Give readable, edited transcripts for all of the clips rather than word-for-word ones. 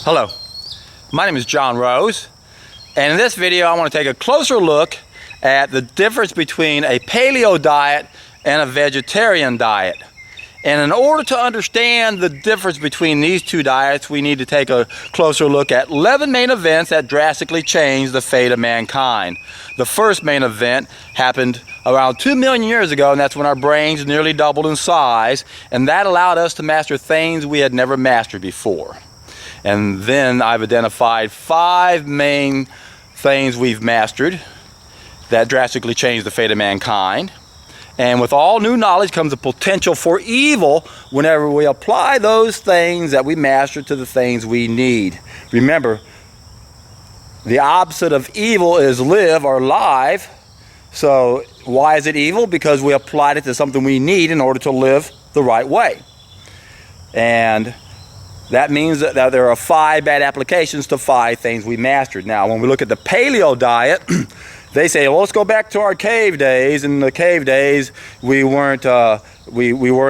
Hello, my name is John Rose, and in this video I want to take a closer look at the difference between a paleo diet and a vegetarian diet. And in order to understand the difference between these two diets, we need to take a closer look at 11 main events that drastically changed the fate of mankind. The first main event happened around 2 million years ago, and that's when our brains nearly doubled in size, and that allowed us to master things we had never mastered before. And then I've identified 5 main things we've mastered that drastically changed the fate of mankind. And with all new knowledge comes a potential for evil whenever we apply those things that we master to the things we need. Remember, the opposite of evil is live or live. So why is it evil? Because we applied it to something we need in order to live the right way. And that means that there are 5 bad applications to 5 things we mastered. Now, when we look at the paleo diet, they say, well, let's go back to our cave days. In the cave days, we weren't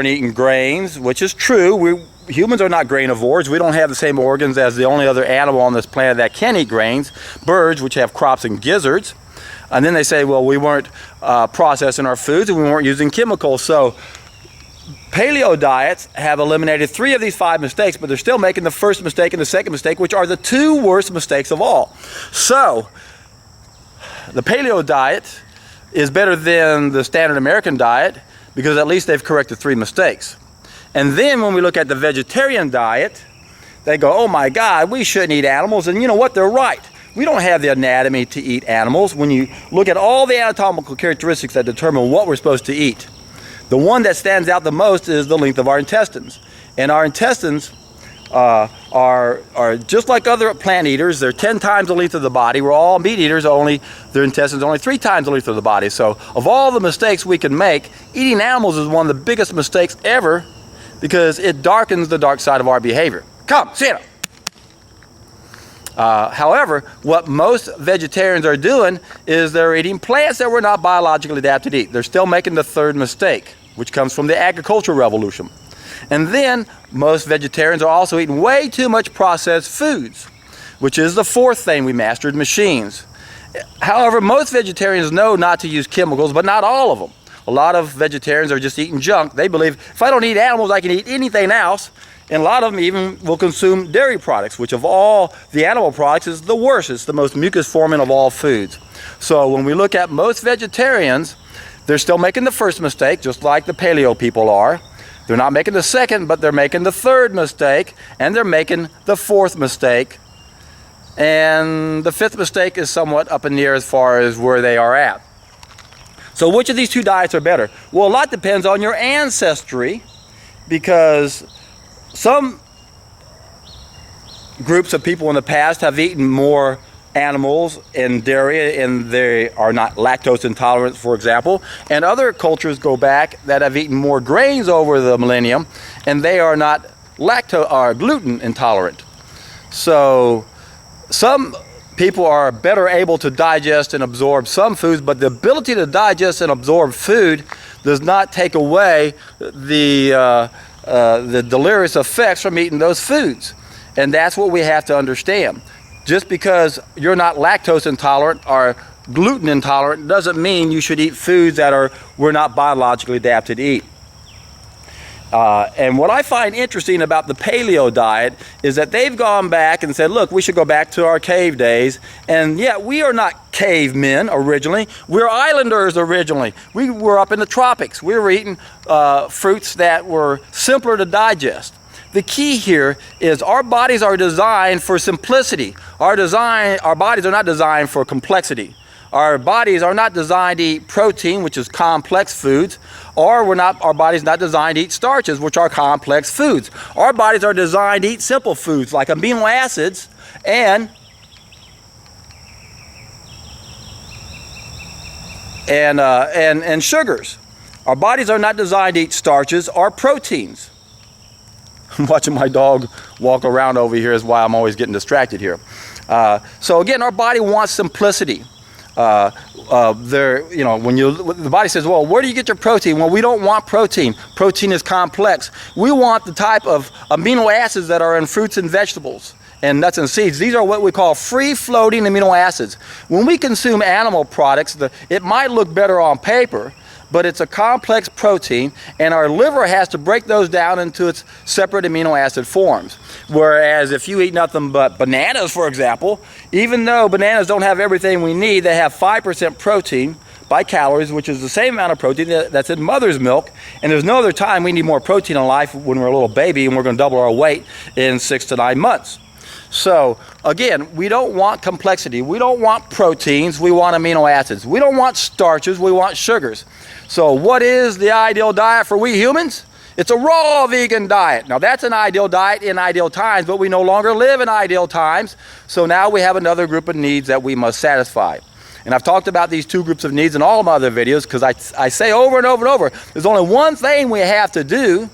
eating grains, which is true. Humans are not grainivores. We don't have the same organs as the only other animal on this planet that can eat grains, birds, which have crops and gizzards. And then they say, well, we weren't processing our foods and we weren't using chemicals. So paleo diets have eliminated 3 of these 5 mistakes, but they're still making the first mistake and the second mistake, which are the 2 worst mistakes of all. So the paleo diet is better than the standard American diet because at least they've corrected 3 mistakes. And then when we look at the vegetarian diet, they go, oh my God, we shouldn't eat animals. And you know what? They're right. We don't have the anatomy to eat animals. When you look at all the anatomical characteristics that determine what we're supposed to eat, the one that stands out the most is the length of our intestines. And our intestines are just like other plant eaters. They're 10 times the length of the body. We're all meat eaters, their intestines are only 3 times the length of the body. So of all the mistakes we can make, eating animals is one of the biggest mistakes ever because it darkens the dark side of our behavior. Come, sit down. However, what most vegetarians are doing is they're eating plants that were not biologically adapted to eat. They're still making the 3rd mistake, which comes from the agricultural revolution. And then most vegetarians are also eating way too much processed foods, which is the 4th thing we mastered, machines. However, most vegetarians know not to use chemicals, but not all of them. A lot of vegetarians are just eating junk. They believe, if I don't eat animals, I can eat anything else. And a lot of them even will consume dairy products, which of all the animal products is the worst. It's the most mucus forming of all foods. So when we look at most vegetarians, they're still making the 1st mistake, just like the paleo people are. They're not making the 2nd, but they're making the 3rd mistake, and they're making the 4th mistake. And the 5th mistake is somewhat up in the air as far as where they are at. So which of these 2 diets are better? Well, a lot depends on your ancestry, because some groups of people in the past have eaten more animals and dairy, and they are not lactose intolerant, for example. And other cultures go back that have eaten more grains over the millennium, and they are not gluten intolerant. So some people are better able to digest and absorb some foods, but the ability to digest and absorb food does not take away the deleterious effects from eating those foods. And that's what we have to understand. Just because you're not lactose intolerant or gluten intolerant doesn't mean you should eat foods that we're not biologically adapted to eat. And what I find interesting about the paleo diet is that they've gone back and said, look, we should go back to our cave days. And yeah, we are not cavemen originally. We're islanders originally. We were up in the tropics. We were eating fruits that were simpler to digest. The key here is our bodies are designed for simplicity. Our bodies are not designed for complexity. Our bodies are not designed to eat protein, which is complex foods, or our bodies are not designed to eat starches, which are complex foods. Our bodies are designed to eat simple foods like amino acids and sugars. Our bodies are not designed to eat starches or proteins. I'm watching my dog walk around over here is why I'm always getting distracted here. So again, our body wants simplicity. when the body says, well, where do you get your protein? Well, we don't want protein. Protein is complex. We want the type of amino acids that are in fruits and vegetables and nuts and seeds. These are what we call free-floating amino acids. When we consume animal products, it might look better on paper, but it's a complex protein, and our liver has to break those down into its separate amino acid forms. Whereas if you eat nothing but bananas, for example, even though bananas don't have everything we need, they have 5% protein by calories, which is the same amount of protein that's in mother's milk, and there's no other time we need more protein in life when we're a little baby and we're going to double our weight in 6 to 9 months. So again, we don't want complexity. We don't want proteins. We want amino acids. We don't want starches. We want sugars. So what is the ideal diet for we humans? It's a raw vegan diet. Now that's an ideal diet in ideal times, but we no longer live in ideal times. So now we have another group of needs that we must satisfy. And I've talked about these 2 groups of needs in all of my other videos, because I say over and over and over, there's only one thing we have to do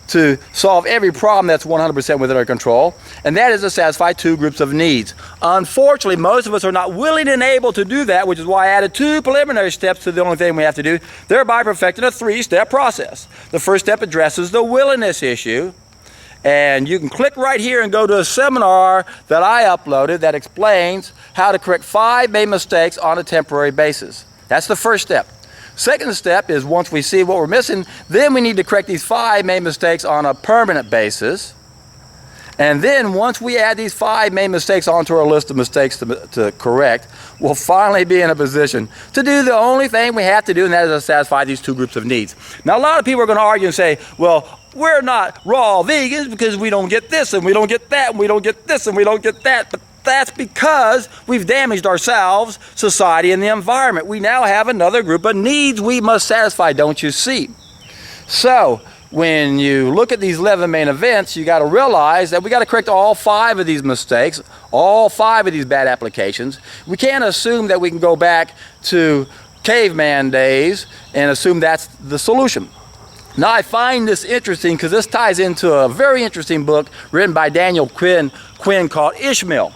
to solve every problem that's 100% within our control, and that is to satisfy 2 groups of needs. Unfortunately, most of us are not willing and able to do that, which is why I added 2 preliminary steps to the only thing we have to do, thereby perfecting a 3-step process. The first step addresses the willingness issue, and you can click right here and go to a seminar that I uploaded that explains how to correct 5 main mistakes on a temporary basis. That's the first step. Second step is, once we see what we're missing, then we need to correct these 5 main mistakes on a permanent basis. And then once we add these 5 main mistakes onto our list of mistakes to correct, we'll finally be in a position to do the only thing we have to do, and that is to satisfy these 2 groups of needs. Now, a lot of people are going to argue and say, well, we're not raw vegans because we don't get this and we don't get that and we don't get this and we don't get that. But that's because we've damaged ourselves, society, and the environment. We now have another group of needs we must satisfy, don't you see? So when you look at these 11 main events, you got to realize that we got to correct all 5 of these mistakes, all 5 of these bad applications. We can't assume that we can go back to caveman days and assume that's the solution. Now, I find this interesting because this ties into a very interesting book written by Daniel Quinn called Ishmael.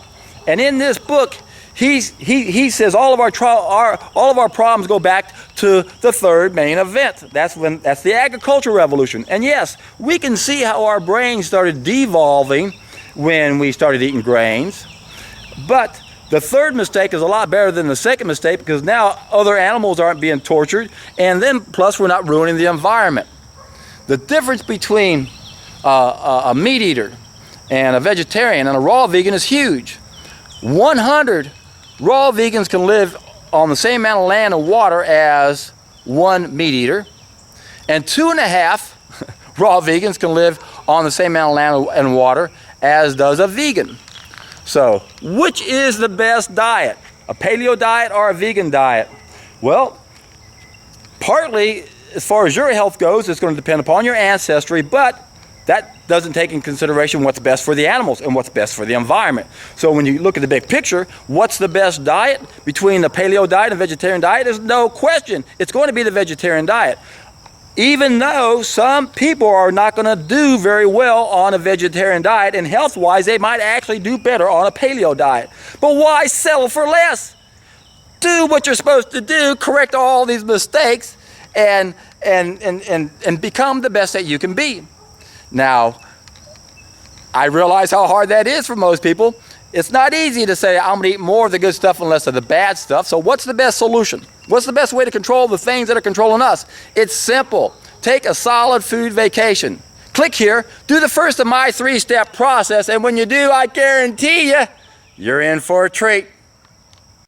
And in this book, he says all of our problems go back to the 3rd main event. That's the agricultural revolution. And yes, we can see how our brains started devolving when we started eating grains. But the 3rd mistake is a lot better than the 2nd mistake, because now other animals aren't being tortured, and then plus we're not ruining the environment. The difference between a meat eater and a vegetarian and a raw vegan is huge. 100 raw vegans can live on the same amount of land and water as 1 meat eater, and 2.5 raw vegans can live on the same amount of land and water as does a vegan. So, which is the best diet? A paleo diet or a vegan diet? Well, partly, as far as your health goes, it's going to depend upon your ancestry, but that doesn't take into consideration what's best for the animals and what's best for the environment. So when you look at the big picture, what's the best diet between the paleo diet and vegetarian diet? There's no question. It's going to be the vegetarian diet. Even though some people are not going to do very well on a vegetarian diet, and health-wise, they might actually do better on a paleo diet. But why settle for less? Do what you're supposed to do, correct all these mistakes, and become the best that you can be. Now, I realize how hard that is for most people. It's not easy to say, I'm going to eat more of the good stuff and less of the bad stuff. So what's the best solution? What's the best way to control the things that are controlling us? It's simple. Take a solid food vacation. Click here, do the first of my 3-step process, and when you do, I guarantee you're in for a treat.